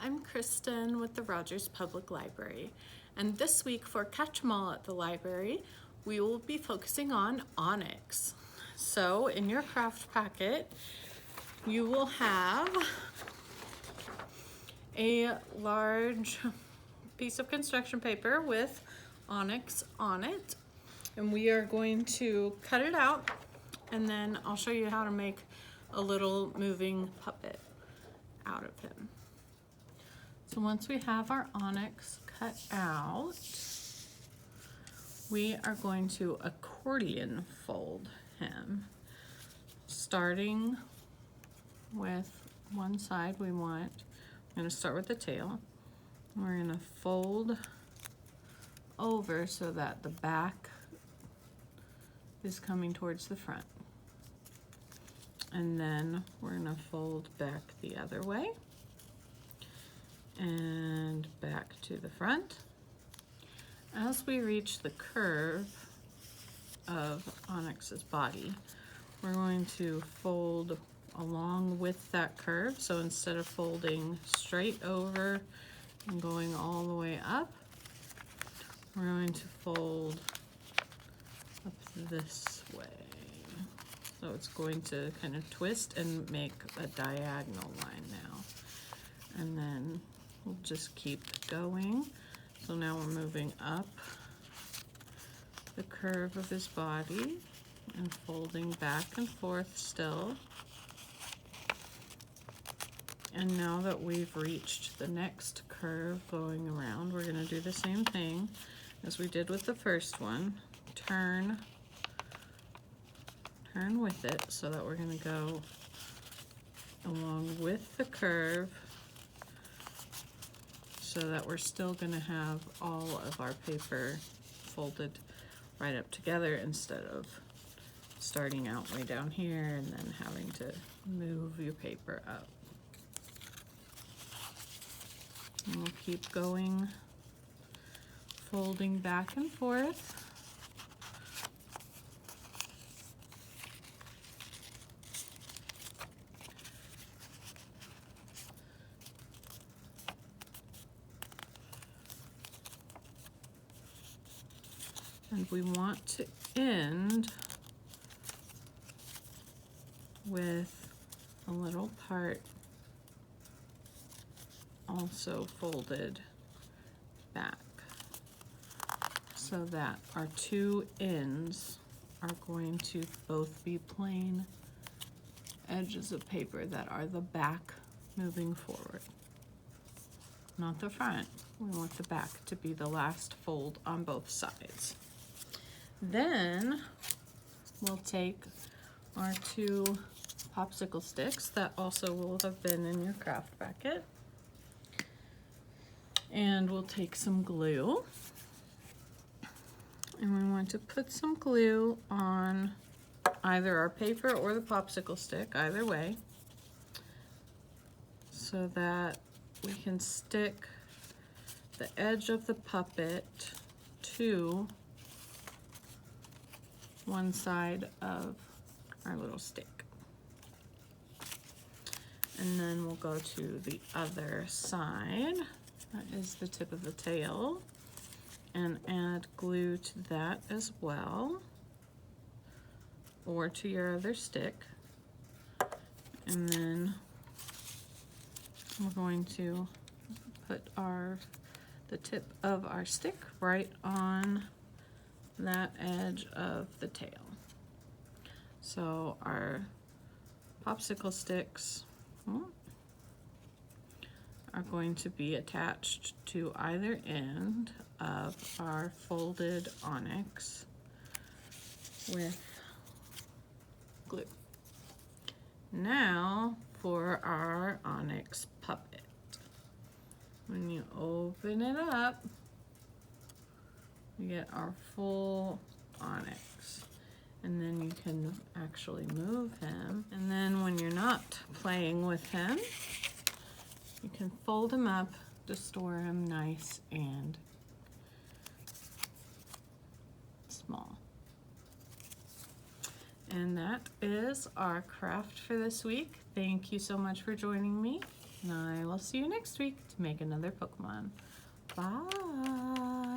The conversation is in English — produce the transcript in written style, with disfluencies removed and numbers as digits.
I'm Kristin with the Rogers Public Library, and this week for Catch 'em All at the library, we will be focusing on Onix. So in your craft packet, you will have a large piece of construction paper with Onix on it, and we are going to cut it out, and then I'll show you how to make a little moving puppet out of him. So once we have our Onix cut out, we are going to accordion fold him. Starting with one side, I'm going to start with the tail. We're going to fold over so that the back is coming towards the front. And then we're going to fold back the other way and back to the front. As we reach the curve of Onix's body, we're going to fold along with that curve. So instead of folding straight over and going all the way up, we're going to fold up this way. So it's going to kind of twist and make a diagonal line now. And then we'll just keep going. So now we're moving up the curve of his body and folding back and forth still. And now that we've reached the next curve going around, we're going to do the same thing as we did with the first one. Turn with it so that we're going to go along with the curve so that we're still going to have all of our paper folded right up together instead of starting out way down here and then having to move your paper up. And we'll keep going, folding back and forth. And we want to end with a little part also folded back so that our two ends are going to both be plain edges of paper that are the back moving forward, not the front. We want the back to be the last fold on both sides. Then we'll take our two popsicle sticks that also will have been in your craft packet, and we'll take some glue, and we want to put some glue on either our paper or the popsicle stick, either way, so that we can stick the edge of the puppet to one side of our little stick. And then we'll go to the other side, that is the tip of the tail, and add glue to that as well, or to your other stick. And then we're going to put the tip of our stick right on that edge of the tail. So our popsicle sticks are going to be attached to either end of our folded Onix with glue. Now for our Onix puppet. When you open it up, you get our full Onix, and then you can actually move him. And then when you're not playing with him, you can fold him up to store him nice and small. And that is our craft for this week. Thank you so much for joining me, and I love I'll see you next week to make another Pokemon. Bye.